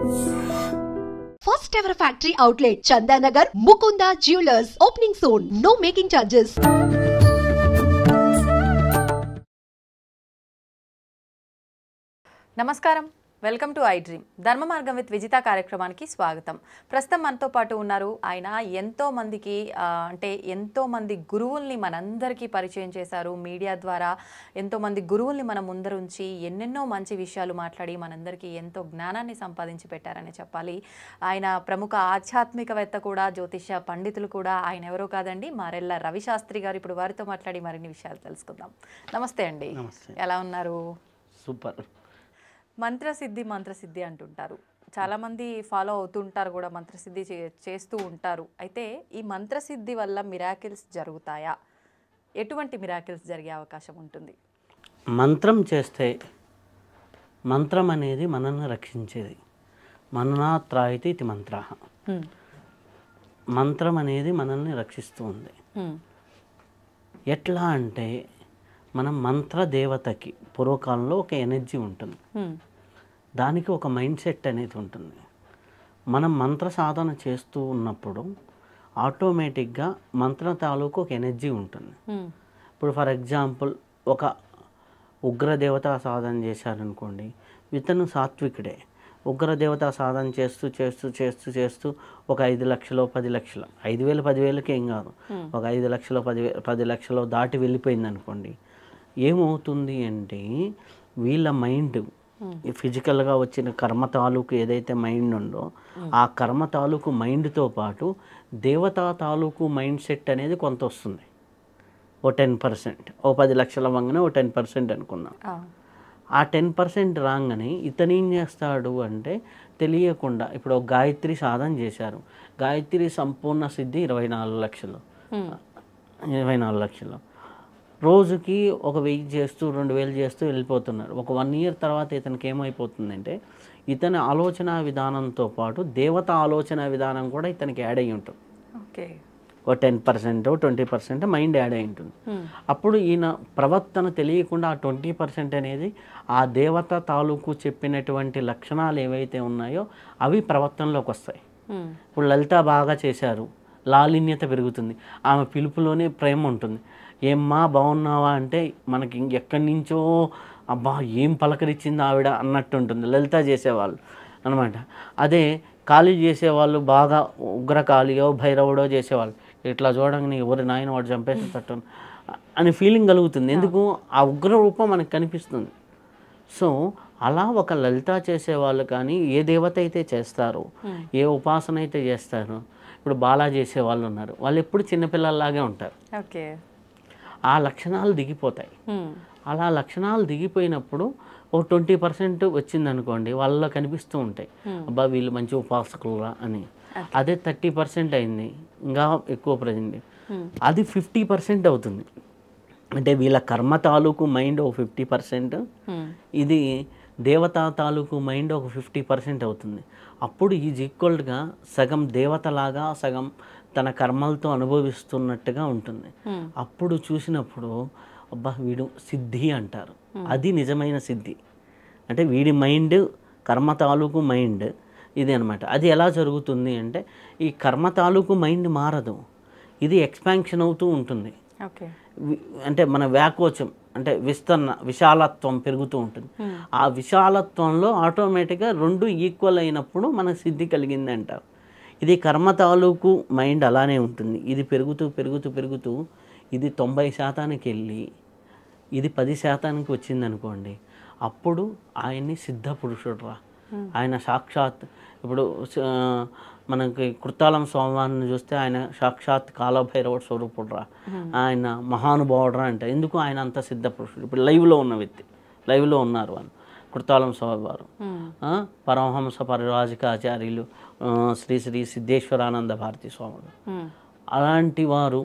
First ever factory outlet, Chandanagar, Mukunda Jewelers, opening soon. No making charges. నమస్కారం, welcome to I dream. ధర్మ మార్గం with Vijitha కార్యక్రమానికి స్వాగతం. ప్రస్తుతం మనతో పాటు ఉన్నారు. ఆయన ఎంతో మంది గురువుల్ని మనందరికీ పరిచయం చేశారు. మీడియా ద్వారా ఎంతో మంది గురువుల్ని మన ముందరుంచి ఎన్నెన్నో మంచి విషయాలు మాట్లాడి మనందరికీ ఎంతో జ్ఞానాన్ని సంపాదించి పెట్టారని చెప్పాలి. ఆయన ప్రముఖ ఆధ్యాత్మికవేత్త కూడా, జ్యోతిష పండితులు కూడా. ఆయన ఎవరో కాదండి, మారెళ్ళ రవిశాస్త్రి గారు. ఇప్పుడు వారితో మాట్లాడి మరిన్ని విషయాలు తెలుసుకుందాం. నమస్తే అండి. ఎలా ఉన్నారు? సూపర్. మంత్రసిద్ధి అంటుంటారు. చాలామంది ఫాలో అవుతుంటారు కూడా, మంత్రసిద్ధి చేస్తూ ఉంటారు. అయితే ఈ మంత్రసిద్ధి వల్ల మిరాకిల్స్ జరుగుతాయా? ఎటువంటి మిరాకిల్స్ జరిగే అవకాశం ఉంటుంది? మంత్రం చేస్తే, మంత్రం అనేది మనల్ని రక్షించేది. మననాత్రాయితి ఇది మంత్ర. మంత్రం అనేది మనల్ని రక్షిస్తూ ఉంది. ఎట్లా అంటే, మనం మంత్ర దేవతకి పూర్వకాలంలో ఒక ఎనర్జీ ఉంటుంది, దానికి ఒక మైండ్ సెట్ అనేది ఉంటుంది. మనం మంత్ర సాధన చేస్తూ ఉన్నప్పుడు ఆటోమేటిక్గా మంత్ర తాలూకు ఒక ఎనర్జీ ఉంటుంది. ఇప్పుడు ఫర్ ఎగ్జాంపుల్ ఒక ఉగ్రదేవత సాధన చేశారనుకోండి, ఇతను సాత్వికుడే. ఉగ్రదేవత సాధన చేస్తూ చేస్తూ చేస్తూ చేస్తూ ఒక 5 లక్షలు 10 లక్షలు, 5,000 10,000కి ఏం కాదు, ఒక 5 లక్షలు 10 లక్షలు దాటి వెళ్ళిపోయింది అనుకోండి, ఏమవుతుంది అంటే వీళ్ళ మైండ్ ఫిజికల్గా వచ్చిన కర్మ తాలూకు ఏదైతే మైండ్ ఉందో ఆ కర్మ తాలూకు మైండ్తో పాటు దేవతా తాలూకు మైండ్ సెట్ అనేది కొంత వస్తుంది. ఓ 10%, ఓ 10 లక్షల వంగనే ఓ 10% అనుకుందాం. ఆ 10% రాగానే ఇతను ఏం చేస్తాడు అంటే, తెలియకుండా ఇప్పుడు ఒక గాయత్రి సాధన చేశారు. గాయత్రి సంపూర్ణ సిద్ధి 24 లక్షలు, 24 లక్షలు. రోజుకి ఒక 1000 చేస్తూ 2000 చేస్తూ వెళ్ళిపోతున్నారు. ఒక 1 ఇయర్ తర్వాత ఇతనికి ఏమైపోతుందంటే, ఇతని ఆలోచన విధానంతో పాటు దేవత ఆలోచన విధానం కూడా ఇతనికి యాడ్ అయ్యి ఉంటుంది. ఓకే, ఒక 10% 20% మైండ్ యాడ్ అయి ఉంటుంది. అప్పుడు ఈయన ప్రవర్తన తెలియకుండా ఆ 20% అనేది ఆ దేవత తాలూకు చెప్పినటువంటి లక్షణాలు ఏవైతే ఉన్నాయో అవి ప్రవర్తనలోకి వస్తాయి. ఇప్పుడు లలిత బాగా చేశారు, లాలిన్యత పెరుగుతుంది, ఆమె పిలుపులోనే ప్రేమ ఉంటుంది. ఏమ్మా బాగున్నావా అంటే మనకి ఎక్కడి నుంచో అబ్బా ఏం పలకరించింది ఆవిడ అన్నట్టు ఉంటుంది లలిత చేసేవాళ్ళు అనమాట. అదే కాళీ చేసేవాళ్ళు బాగా ఉగ్రకాళియో భైరవుడో చేసేవాళ్ళు, ఇట్లా చూడంగానే ఎవరి నాయన వాడు చంపేసేటట్టు అని ఫీలింగ్ కలుగుతుంది. ఎందుకు? ఆ ఉగ్ర రూపం మనకు కనిపిస్తుంది. సో అలా ఒక లలిత చేసేవాళ్ళు కానీ ఏ దేవత అయితే చేస్తారో, ఏ ఉపాసన అయితే చేస్తారో, ఇప్పుడు బాలా చేసేవాళ్ళు ఉన్నారు, వాళ్ళు ఎప్పుడు చిన్నపిల్లల్లాగే ఉంటారు. ఓకే, ఆ లక్షణాలు దిగిపోతాయి. అలా లక్షణాలు దిగిపోయినప్పుడు ఓ 20% వచ్చిందనుకోండి, వాళ్ళలో కనిపిస్తూ ఉంటాయి, అబ్బా వీళ్ళు మంచి ఉపాసకులురా అని. అదే 30% అయింది, ఇంకా ఎక్కువ ప్రజెంట్ అది 50% అవుతుంది. అంటే వీళ్ళ కర్మ తాలూకు మైండ్ ఒక 50%, ఇది దేవతా తాలూకు మైండ్ ఒక 50% అవుతుంది. అప్పుడు ఈజ్ ఈక్వల్గా సగం దేవతలాగా సగం తన కర్మలతో అనుభవిస్తున్నట్టుగా ఉంటుంది. అప్పుడు చూసినప్పుడు అబ్బా వీడు సిద్ధి అంటారు. అది నిజమైన సిద్ధి. అంటే వీడి మైండ్ కర్మ తాలూకు మైండ్ ఇది అనమాట. అది ఎలా జరుగుతుంది అంటే, ఈ కర్మ తాలూకు మైండ్ మారదు, ఇది ఎక్స్పాన్షన్ అవుతూ ఉంటుంది. ఓకే, అంటే మన వ్యాకోచం అంటే విశాలత్వం పెరుగుతూ ఉంటుంది. ఆ విశాలత్వంలో ఆటోమేటిక్గా 2 ఈక్వల్ అయినప్పుడు మనకు సిద్ధి కలిగింది అంటారు. ఇది కర్మ తాలూకు మైండ్ అలానే ఉంటుంది. ఇది పెరుగుతూ పెరుగుతూ పెరుగుతూ ఇది 90% వెళ్ళి ఇది 10% వచ్చిందనుకోండి, అప్పుడు ఆయన్ని సిద్ధ పురుషుడు రా, ఆయన సాక్షాత్. ఇప్పుడు మనకి కృతాళం స్వామివారిని చూస్తే ఆయన సాక్షాత్ కాలభైరవుడు స్వరూపుడు రా, ఆయన మహానుభావుడు రా అంటే. ఎందుకు? ఆయన అంత సిద్ధ పురుషుడు. ఇప్పుడు లైవ్లో ఉన్న వ్యక్తి, లైవ్లో ఉన్నారు వాళ్ళు. కృతాళం స్వామివారు, పరమహంస పరివ్రాజకాచార్యులు శ్రీ శ్రీ సిద్ధేశ్వరానంద భారతీ స్వాములు, అలాంటి వారు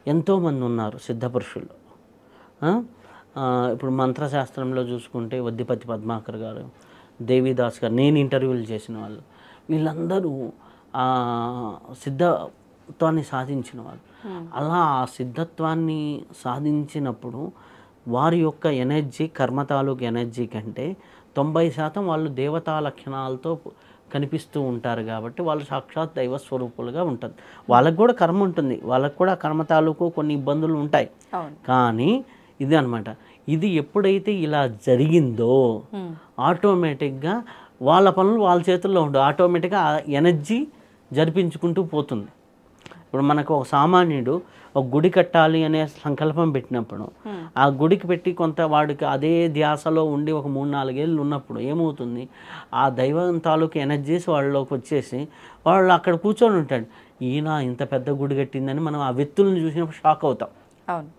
ఎంతోమంది ఉన్నారు సిద్ధపురుషులు. ఇప్పుడు మంత్రశాస్త్రంలో చూసుకుంటే వద్దిపతి పద్మాకర్ గారు, దేవిదాస్ గారు, నేను ఇంటర్వ్యూలు చేసిన వాళ్ళు, వీళ్ళందరూ సిద్ధత్వాన్ని సాధించిన వాళ్ళు. అలా ఆ సిద్ధత్వాన్ని సాధించినప్పుడు వారి యొక్క ఎనర్జీ కర్మ తాలూకు ఎనర్జీ కంటే 90% వాళ్ళు దేవతా లక్షణాలతో కనిపిస్తూ ఉంటారు కాబట్టి వాళ్ళు సాక్షాత్ దైవ స్వరూపులుగా ఉంటుంది. వాళ్ళకు కూడా కర్మ ఉంటుంది, వాళ్ళకు కూడా కర్మ తాలూకు కొన్ని ఇబ్బందులు ఉంటాయి. కానీ ఇది అనమాట, ఇది ఎప్పుడైతే ఇలా జరిగిందో ఆటోమేటిక్గా వాళ్ళ పనులు వాళ్ళ చేతుల్లో ఉండవు, ఆటోమేటిక్గా ఎనర్జీ జరిపించుకుంటూ పోతుంది. ఇప్పుడు మనకు ఒక సామాన్యుడు ఒక గుడి కట్టాలి అనే సంకల్పం పెట్టినప్పుడు ఆ గుడికి పెట్టి కొంత వాడికి అదే ధ్యాసలో ఉండి ఒక 3-4 ఏళ్ళు ఉన్నప్పుడు ఏమవుతుంది, ఆ దైవం తాలూకు ఎనర్జీస్ వాళ్ళలోకి వచ్చేసి వాళ్ళు అక్కడ కూర్చొని ఉంటాడు. ఈయన ఇంత పెద్ద గుడి కట్టిందని మనం ఆ వ్యక్తులను చూసినప్పుడు షాక్ అవుతాం. అవును,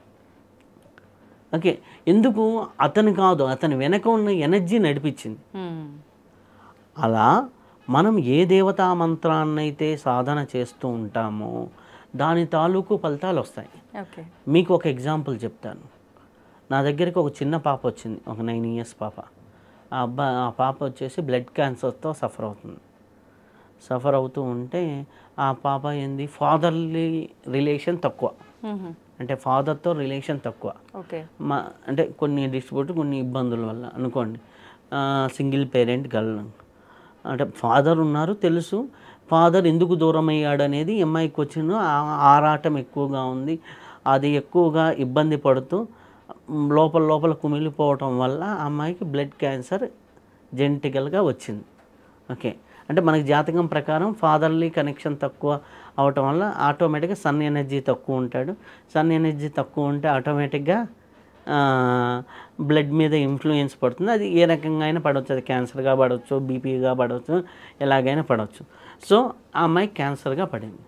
ఓకే, ఎందుకు అతను కాదు, అతని వెనక ఉన్న ఎనర్జీ నడిపించింది. అలా మనం ఏ దేవతా మంత్రాన్నైతే సాధన చేస్తూ ఉంటామో దాని తాలూకు ఫలితాలు వస్తాయి. మీకు ఒక ఎగ్జాంపుల్ చెప్తాను. నా దగ్గరికి ఒక చిన్న పాప వచ్చింది, ఒక 9 ఇయర్స్ పాప. ఆ పాప వచ్చేసి బ్లడ్ క్యాన్సర్తో సఫర్ అవుతూ ఉంటే ఆ పాప ఏంది ఫాదర్లీ రిలేషన్ తక్కువ, అంటే ఫాదర్తో రిలేషన్ తక్కువ. అంటే కొన్ని డిస్ట్రిబ్యూట్ కొన్ని ఇబ్బందుల వల్ల అనుకోండి, సింగిల్ పేరెంట్ గర్ల్, అంటే ఫాదర్ ఉన్నారు తెలుసు, ఫాదర్ ఎందుకు దూరం అయ్యాడు అనేది అమ్మాయికి వచ్చిన ఆరాటం ఎక్కువగా ఉంది. అది ఎక్కువగా ఇబ్బంది పడుతూ లోపల కుమిలిపోవటం వల్ల అమ్మాయికి బ్లడ్ క్యాన్సర్ జెనెటికల్గా వచ్చింది. ఓకే, అంటే మనకి జాతకం ప్రకారం ఫాదర్లీ కనెక్షన్ తక్కువ అవటం వల్ల ఆటోమేటిక్గా సన్ ఎనర్జీ తక్కువ ఉంటాడు. సన్ ఎనర్జీ తక్కువ ఉంటే ఆటోమేటిక్గా బ్లడ్ మీద ఇన్ఫ్లుయెన్స్ పడుతుంది. అది ఏ రకంగా అయినా పడవచ్చు, అది క్యాన్సర్గా పడవచ్చు, బీపీగా పడవచ్చు, ఎలాగైనా పడవచ్చు. సో ఆ అమ్మాయి క్యాన్సర్గా పడింది.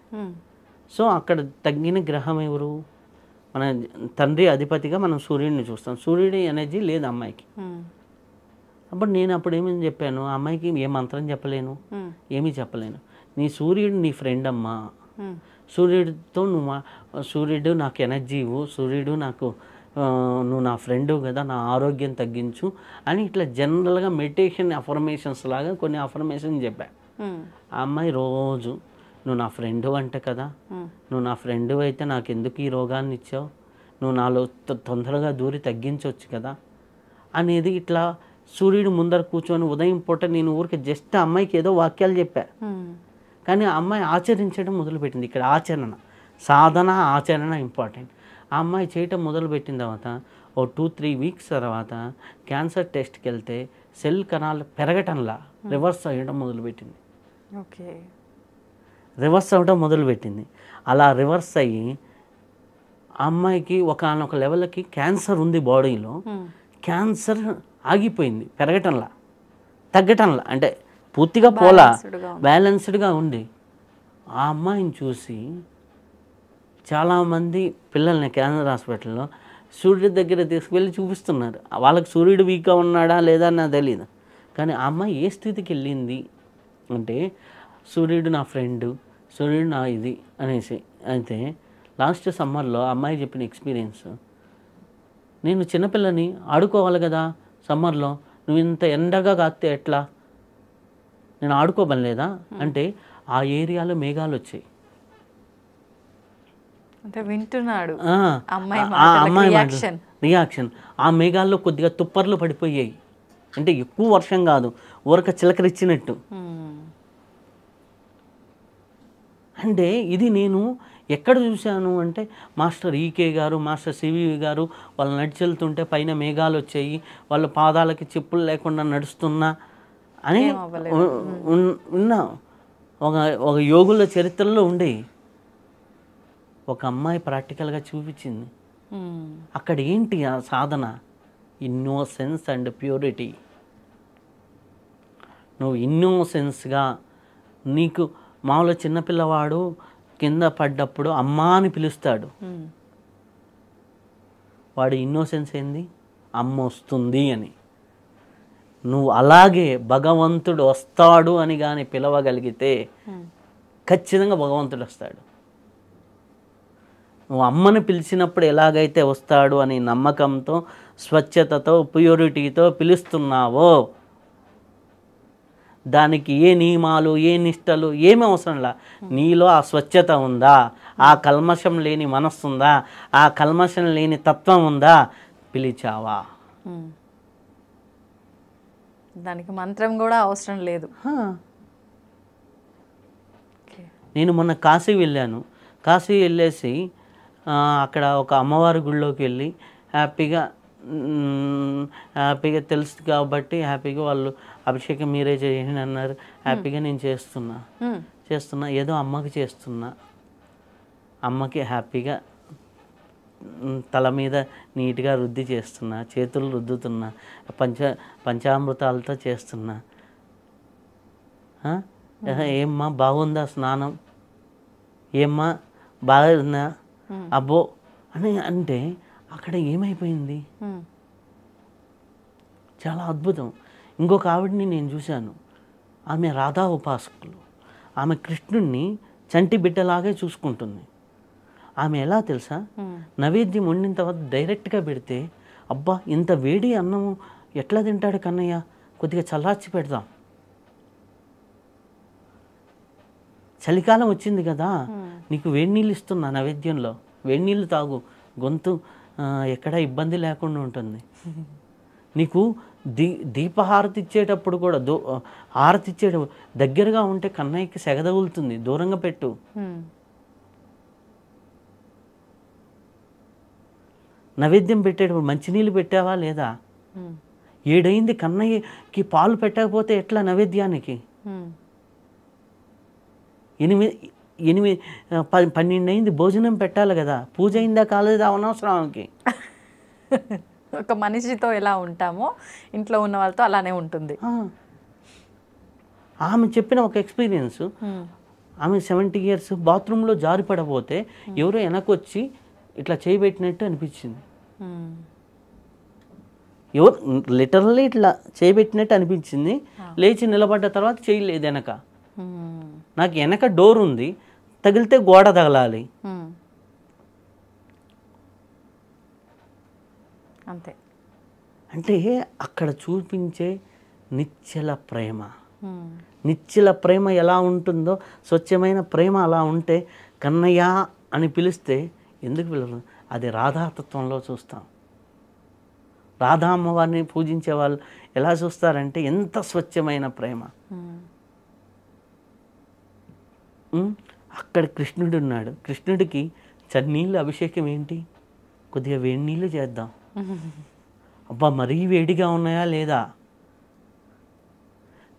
సో అక్కడ తగ్గిన గ్రహం ఎవరు, మన తండ్రి అధిపతిగా మనం సూర్యుడిని చూస్తాం. సూర్యుడి ఎనర్జీ లేదు అమ్మాయికి. అప్పుడు నేను ఏమని చెప్పాను, ఆ అమ్మాయికి ఏ మంత్రం చెప్పలేను, ఏమీ చెప్పలేను. నీ సూర్యుడు నీ ఫ్రెండ్ అమ్మా, సూర్యుడితో సూర్యుడు నాకు ఎనర్జీ ఇవ్వు, సూర్యుడు నాకు నువ్వు నా ఫ్రెండు కదా, నా ఆరోగ్యం తగ్గించు అని ఇట్లా జనరల్గా మెడిటేషన్ అఫర్మేషన్స్ లాగా కొన్ని అఫర్మేషన్ చెప్పా. ఆ అమ్మాయి రోజు నువ్వు నా ఫ్రెండు అంటే కదా, నువ్వు నా ఫ్రెండు అయితే నాకు ఎందుకు ఈ రోగాన్ని ఇచ్చావు, నువ్వు నాలో తొందరగా దూరి తగ్గించవచ్చు కదా అనేది ఇట్లా సూర్యుడు ముందర కూర్చొని ఉదయం పూట నేను ఊరికి జస్ట్ అమ్మాయికి ఏదో వాక్యాలు చెప్పా, కానీ ఆ అమ్మాయి ఆచరించడం మొదలుపెట్టింది. ఇక్కడ ఆచరణ, సాధన, ఆచరణ ఇంపార్టెంట్. ఆ అమ్మాయి చేయటం మొదలుపెట్టిన తర్వాత ఓ 2-3 వీక్స్ తర్వాత క్యాన్సర్ టెస్ట్కి వెళ్తే సెల్ కణాలు పెరగటంలా రివర్స్ అవ్వడం మొదలుపెట్టింది. రివర్స్ అవ్వడం మొదలుపెట్టింది. అలా రివర్స్ అయ్యి ఆ అమ్మాయికి ఒకనొక లెవెల్కి క్యాన్సర్ ఉంది బాడీలో, క్యాన్సర్ ఆగిపోయింది, పెరగటంలా తగ్గటంలా, అంటే పూర్తిగా పోలా, బ్యాలెన్స్డ్గా ఉంది. ఆ అమ్మాయిని చూసి చాలామంది పిల్లల్ని క్యాన్సర్ హాస్పిటల్లో సూర్యుడి దగ్గర తీసుకువెళ్ళి చూపిస్తున్నారు. వాళ్ళకి సూర్యుడు వీక్గా ఉన్నాడా లేదా నాకు తెలియదు, కానీ ఆ అమ్మాయి ఏ స్థితికి వెళ్ళింది అంటే సూర్యుడు నా ఫ్రెండు, సూర్యుడు నా ఇది అనేసి. అయితే లాస్ట్ సమ్మర్లో అమ్మాయి చెప్పిన ఎక్స్పీరియన్స్, నేను చిన్నపిల్లని ఆడుకోవాలి కదా సమ్మర్లో, నువ్వు ఇంత ఎండగా కాస్తే ఎట్లా, నేను ఆడుకోబడలేదా అంటే ఆ ఏరియాలో మేఘాలు వచ్చాయి. అంటే వింటున్నాడు రియాక్షన్. ఆ మేఘాల్లో కొద్దిగా తుప్పర్లు పడిపోయాయి, అంటే ఎక్కువ వర్షం కాదు, ఊరక చిలకరిచ్చినట్టు. అంటే ఇది నేను ఎక్కడ చూశాను అంటే మాస్టర్ ఈకే గారు, మాస్టర్ సివివి గారు వాళ్ళు నడిచి వెళ్తుంటే పైన మేఘాలు వచ్చాయి, వాళ్ళ పాదాలకి చెప్పులు లేకుండా నడుస్తున్నా అని ఉన్నా. ఒక యోగుల చరిత్రలో ఉండే ఒక అమ్మాయి ప్రాక్టికల్గా చూపించింది. అక్కడ ఏంటి ఆ సాధన, ఇన్నోసెన్స్ అండ్ ప్యూరిటీ. నువ్వు ఇన్నోసెన్స్గా, నీకు మామూలు చిన్నపిల్లవాడు కింద పడ్డప్పుడు అమ్మా అని పిలుస్తాడు, వాడి ఇన్నోసెన్స్ ఏంది, అమ్మ వస్తుంది అని. నువ్వు అలాగే భగవంతుడు వస్తాడు అని కానీ పిలవగలిగితే ఖచ్చితంగా భగవంతుడు వస్తాడు. నువ్వు అమ్మని పిలిచినప్పుడు ఎలాగైతే వస్తాడు అని నమ్మకంతో, స్వచ్ఛతతో, ప్యూరిటీతో పిలుస్తున్నావో దానికి ఏ నియమాలు, ఏ నిష్టలు ఏమీ అవసరంలా. నీలో ఆ స్వచ్ఛత ఉందా, ఆ కల్మషం లేని మనస్సు ఉందా, ఆ కల్మషం లేని తత్వం ఉందా, పిలిచావా. దానికి మంత్రం కూడా అవసరం లేదు. నేను మొన్న కాశీ వెళ్ళాను. కాశీ వెళ్ళేసి అక్కడ ఒక అమ్మవారి గుడిలోకి వెళ్ళి హ్యాపీగా తెలుసు కాబట్టి హ్యాపీగా వాళ్ళు అభిషేకం మీరే చేయండి అన్నారు. హ్యాపీగా నేను చేస్తున్నా ఏదో అమ్మకి చేస్తున్నా. అమ్మకి హ్యాపీగా తల మీద నీట్గా రుద్ది చేస్తున్నా, చేతులు రుద్దుతున్నా, పంచామృతాలతో చేస్తున్నా. ఏమ్మా బాగుందా స్నానం, ఏమ్మా బాగుందా, అబ్బో అని అంటే అక్కడ ఏమైపోయింది? చాలా అద్భుతం. ఇంకొక ఆవిడని నేను చూశాను. ఆమె రాధా ఉపాసకులు. ఆమె కృష్ణుడిని చంటి బిడ్డలాగే చూసుకుంటుంది. ఆమె ఎలా తెలుసా, నైవేద్యం వండిన తర్వాత డైరెక్ట్గా పెడితే అబ్బా ఇంత వేడి అన్నము ఎట్లా తింటాడు కన్నయ్య, కొద్దిగా చల్లార్చి పెడదాం, చలికాలం వచ్చింది కదా నీకు వేడి నీళ్ళు ఇస్తున్నా నైవేద్యంలో, వేడి నీళ్ళు తాగు, గొంతు ఎక్కడ ఇబ్బంది లేకుండా ఉంటుంది. నీకు దీపహారతి ఇచ్చేటప్పుడు కూడా హారతి ఇచ్చేటప్పుడు దగ్గరగా ఉంటే కన్నయ్యకి సెగ తగులుతుంది, దూరంగా పెట్టు. నైవేద్యం పెట్టేటప్పుడు మంచినీళ్ళు పెట్టావా లేదా? 7 అయింది, కన్నయ్యకి పాలు పెట్టకపోతే ఎట్లా నైవేద్యానికి? 12 అయింది, భోజనం పెట్టాలి కదా, పూజ అయిందా కాలేదా అనవసరం ఆమెకి. ఒక మనిషితో ఎలా ఉంటామో ఇంట్లో ఉన్న వాళ్ళతో అలానే ఉంటుంది. ఆమె చెప్పిన ఒక ఎక్స్పీరియన్స్, ఆమె 70 ఇయర్స్ బాత్రూంలో జారి పడబోతే ఎవరో వెనకొచ్చి ఇట్లా చేయబెట్టినట్టు అనిపించింది. ఎవరు లిటరల్లీ ఇట్లా చేయబెట్టినట్టు అనిపించింది. లేచి నిలబడ్డ తర్వాత చేయలేదు వెనక. నాకు వెనక డోర్ ఉంది, తగిలితే గోడ తగలాలి అంతే. అంటే అక్కడ చూపించే నిశ్చల ప్రేమ, నిశ్చల ప్రేమ ఎలా ఉంటుందో, స్వచ్ఛమైన ప్రేమ అలా ఉంటే కన్నయ్య అని పిలిస్తే ఎందుకు పిలవరు? అది రాధాతత్వంలో చూస్తాం. రాధా అమ్మవారిని పూజించే వాళ్ళు ఎలా చూస్తారంటే ఎంత స్వచ్ఛమైన ప్రేమ. అక్కడ కృష్ణుడు ఉన్నాడు. కృష్ణుడికి చన్నీళ్ళు అభిషేకం ఏంటి? కొద్దిగా వేడి నీళ్ళు చేద్దాం. అబ్బా మరీ వేడిగా ఉన్నాయా లేదా?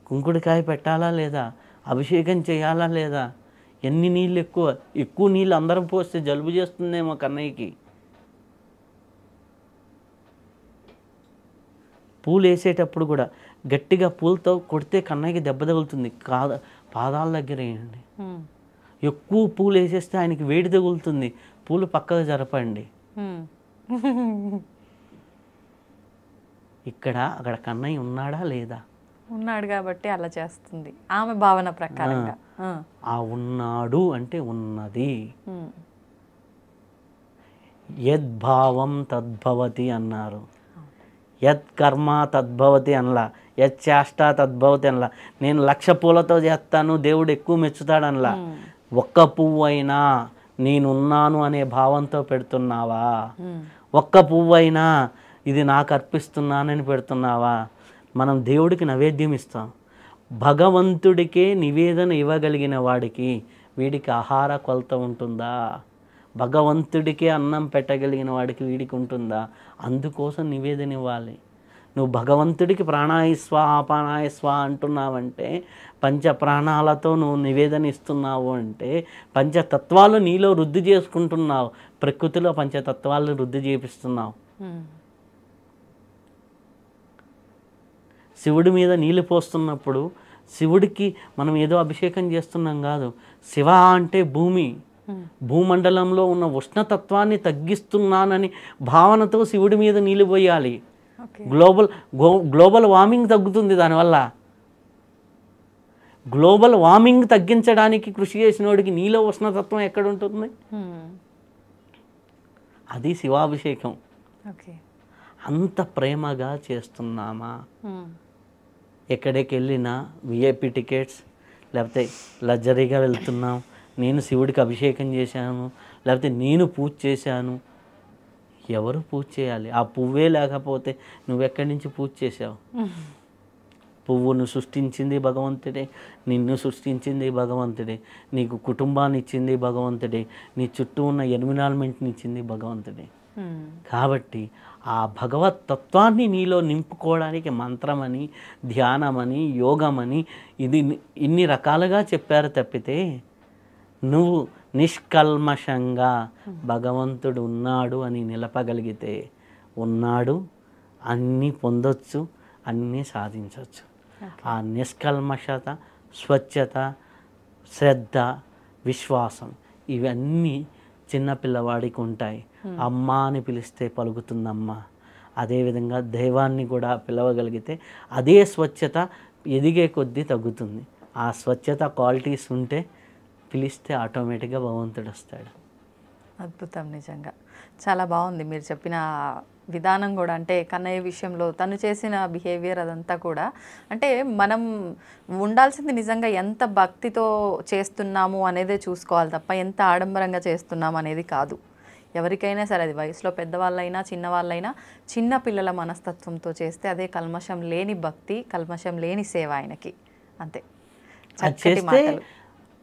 కుంకుడుకాయ పెట్టాలా లేదా? అభిషేకం చేయాలా లేదా? ఎన్ని నీళ్ళు ఎక్కువ నీళ్ళు అందరం పోస్తే జలుబు చేస్తుందేమో కన్నయ్యకి. పూలు వేసేటప్పుడు కూడా గట్టిగా పూలతో కొడితే కన్నయ్యకి దెబ్బ తగులుతుంది. పాదాల దగ్గర వేయండి. ఎక్కువ పూలు వేసేస్తే ఆయనకి వేడి తగులుతుంది. పూలు పక్కగా జరపండి. అక్కడ కన్నయ్య ఉన్నాడా లేదా? ఉన్నాడు కాబట్టి అలా చేస్తుంది ఆమె భావన ప్రకారంగా. ఆ ఉన్నాడు అంటే ఉన్నది. యద్భావం తద్భవతి అన్నారు. యత్ కర్మ తద్భవతి అనలా, యత్ చేష్ట తద్భవతి అనలా. నేను 1,00,000 పూలతో చేస్తాను దేవుడు ఎక్కువ మెచ్చుతాడు అనలా. ఒక్క పువ్వు అయినా నేనున్నాను అనే భావంతో పెడుతున్నావా? ఒక్క పువ్వు అయినా ఇది నాకు అర్పిస్తున్నానని పెడుతున్నావా? మనం దేవుడికి నైవేద్యం ఇస్తాం. భగవంతుడికే నివేదన ఇవ్వగలిగిన వాడికి వీడికి ఆహార కొలత ఉంటుందా? భగవంతుడికే అన్నం పెట్టగలిగిన వాడికి వీడికి ఉంటుందా? అందుకోసం నివేదన ఇవ్వాలి. నువ్వు భగవంతుడికి ప్రాణాయస్వ అపానాయస్వ అంటున్నావంటే, పంచ ప్రాణాలతో నువ్వు నివేదన ఇస్తున్నావు అంటే పంచతత్వాలు నీలో వృద్ధి చేసుకుంటున్నావు. ప్రకృతిలో పంచతత్వాలు వృద్ధి చేపిస్తున్నావు. శివుడి మీద నీళ్ళు పోస్తున్నప్పుడు శివుడికి మనం ఏదో అభిషేకం చేస్తున్నాం కాదు. శివ అంటే భూమి, భూమండలంలో ఉన్న ఉష్ణతత్వాన్ని తగ్గిస్తున్నానని భావనతో శివుడి మీద నీళ్ళు పోయాలి. గ్లోబల్ వార్మింగ్ తగ్గుతుంది దానివల్ల. గ్లోబల్ వార్మింగ్ తగ్గించడానికి కృషి చేసినోడికి నీలో ఉష్ణతత్వం ఎక్కడ ఉంటుంది? అది శివాభిషేకం. అంత ప్రేమగా చేస్తున్నామా? ఎక్కడికి వెళ్ళినా విఐపి టికెట్స్, లేకపోతే లగ్జరీగా వెళ్తున్నాం, నేను శివుడికి అభిషేకం చేశాను, లేకపోతే నేను పూజ చేశాను. ఎవరు పూజ చేయాలి? ఆ పువ్వే లేకపోతే నువ్వెక్కడి నుంచి పూజ చేసావు? పువ్వును సృష్టించింది భగవంతుడే, నిన్ను సృష్టించింది భగవంతుడే, నీకు కుటుంబాన్ని ఇచ్చింది భగవంతుడే, నీ చుట్టూ ఉన్న ఎన్విరాన్మెంట్ని ఇచ్చింది భగవంతుడే. కాబట్టి ఆ భగవత్ తత్వాన్ని నీలో నింపుకోవడానికి మంత్రమని, ధ్యానమని, యోగమని ఇన్ని రకాలుగా చెప్పారు తప్పితే నువ్వు నిష్కల్మషంగా భగవంతుడు ఉన్నాడు అని నిలపగలిగితే ఉన్నాడు, అన్నీ పొందొచ్చు, అన్నీ సాధించవచ్చు. ఆ నిష్కల్మషత, స్వచ్ఛత, శ్రద్ధ, విశ్వాసం ఇవన్నీ చిన్నపిల్లవాడికి ఉంటాయి. అమ్మ అని పిలిస్తే పలుకుతుందమ్మ. అదేవిధంగా దైవాన్ని కూడా పిలవగలిగితే అదే స్వచ్ఛత ఎదిగే కొద్దీ తగ్గుతుంది. ఆ స్వచ్ఛత క్వాలిటీస్ ఉంటే పిలిస్తే ఆటోమేటిక్గా భగవంతుడు వస్తాడు. అద్భుతం, నిజంగా చాలా బాగుంది మీరు చెప్పిన విధానం కూడా. అంటే కన్నయ్య విషయంలో తను చేసిన బిహేవియర్ అదంతా కూడా అంటే మనం ఉండాల్సింది నిజంగా ఎంత భక్తితో చేస్తున్నాము అనేదే చూసుకోవాలి తప్ప ఎంత ఆడంబరంగా చేస్తున్నాము అనేది కాదు. ఎవరికైనా సరే, అది వయసులో పెద్దవాళ్ళైనా చిన్నవాళ్ళైనా, చిన్న పిల్లల మనస్తత్వంతో చేస్తే అదే కల్మషం లేని భక్తి, కల్మషం లేని సేవ ఆయనకి. అంతే. చేస్తే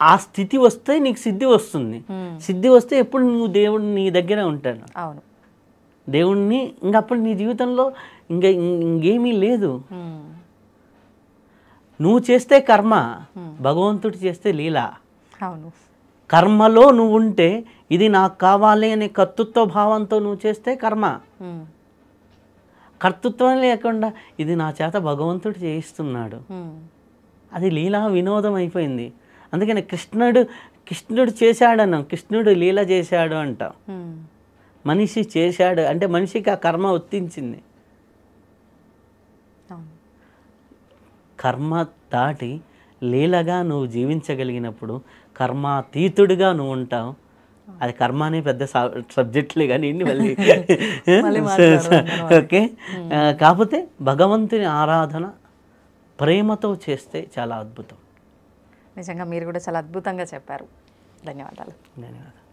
ఆ స్థితి వస్తే నీకు సిద్ధి వస్తుంది. సిద్ధి వస్తే ఎప్పుడు నువ్వు దేవుడు నీ దగ్గర ఉంటాడు. అవును, దేవుణ్ణి ఇంకప్పుడు నీ జీవితంలో ఇంకేమీ లేదు. నువ్వు చేస్తే కర్మ, భగవంతుడు చేస్తే లీల. అవును, కర్మలో నువ్వు ఉంటే ఇది నాకు కావాలి అనే కర్తృత్వ భావంతో నువ్వు చేస్తే కర్మ. కర్తృత్వం లేకుండా ఇది నా చేత భగవంతుడు చేయిస్తున్నాడు, అది లీలా వినోదం అయిపోయింది. అందుకని కృష్ణుడు చేశాడన్నాం, కృష్ణుడు లీల చేశాడు అంటాం. మనిషి చేశాడు అంటే మనిషికి ఆ కర్మ వర్తించింది. కర్మ దాటి లీలగా నువ్వు జీవించగలిగినప్పుడు కర్మాతీతుడిగా నువ్వు ఉంటావు. అది కర్మ అనే పెద్ద సబ్జెక్ట్లే కానీ ఇన్ని మళ్ళీ ఓకే. కాకపోతే భగవంతుని ఆరాధన ప్రేమతో చేస్తే చాలా అద్భుతం. నిజంగా మీరు కూడా చాలా అద్భుతంగా చెప్పారు. ధన్యవాదాలు. ధన్యవాదాలు.